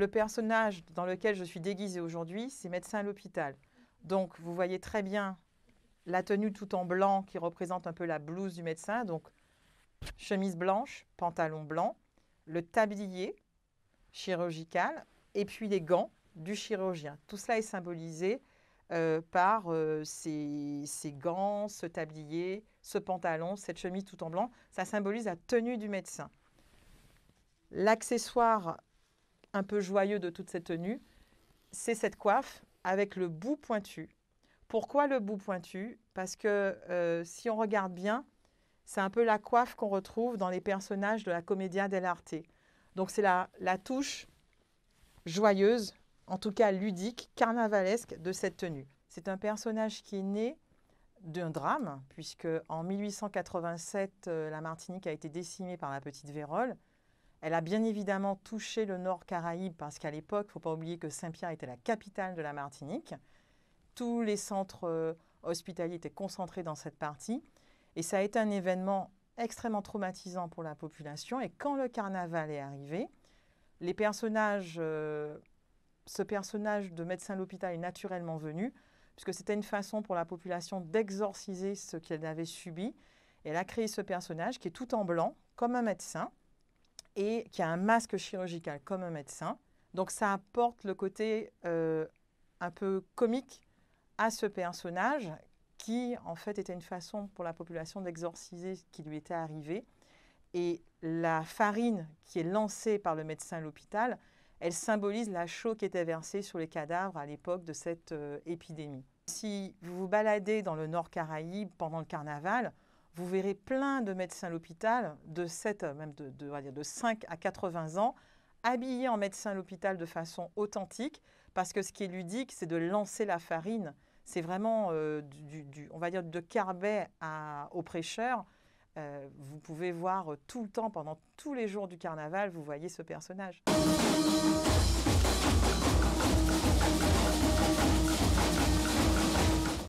le personnage dans lequel je suis déguisée aujourd'hui, c'est médecin à l'hôpital. Donc, vous voyez très bien la tenue tout en blanc qui représente un peu la blouse du médecin. Donc, chemise blanche, pantalon blanc, le tablier chirurgical et puis les gants du chirurgien. Tout cela est symbolisé par ces gants, ce tablier, ce pantalon, cette chemise tout en blanc. Ça symbolise la tenue du médecin. L'accessoire un peu joyeux de toute cette tenue, c'est cette coiffe avec le bout pointu. Pourquoi le bout pointu? Parce que si on regarde bien, c'est un peu la coiffe qu'on retrouve dans les personnages de la Commedia dell'arte. Donc c'est la touche joyeuse, en tout cas ludique, carnavalesque de cette tenue. C'est un personnage qui est né d'un drame, puisque en 1887, la Martinique a été décimée par la petite vérole. Elle a bien évidemment touché le Nord Caraïbe, parce qu'à l'époque, il ne faut pas oublier que Saint-Pierre était la capitale de la Martinique. Tous les centres hospitaliers étaient concentrés dans cette partie. Et ça a été un événement extrêmement traumatisant pour la population. Et quand le carnaval est arrivé, les personnages, ce personnage de médecin à l'hôpital est naturellement venu, puisque c'était une façon pour la population d'exorciser ce qu'elle avait subi. Et elle a créé ce personnage qui est tout en blanc, comme un médecin, et qui a un masque chirurgical comme un médecin. Donc ça apporte le côté un peu comique à ce personnage qui, en fait, était une façon pour la population d'exorciser ce qui lui était arrivé. Et la farine qui est lancée par le médecin à l'hôpital, elle symbolise la chaux qui était versée sur les cadavres à l'époque de cette épidémie. Si vous vous baladez dans le Nord Caraïbe pendant le carnaval, vous verrez plein de médecins à l'hôpital de 5 à 80 ans, habillés en médecin à l'hôpital de façon authentique, parce que ce qui est ludique, c'est de lancer la farine. C'est vraiment, on va dire, de Carbet au prêcheur. Vous pouvez voir tout le temps, pendant tous les jours du carnaval, vous voyez ce personnage.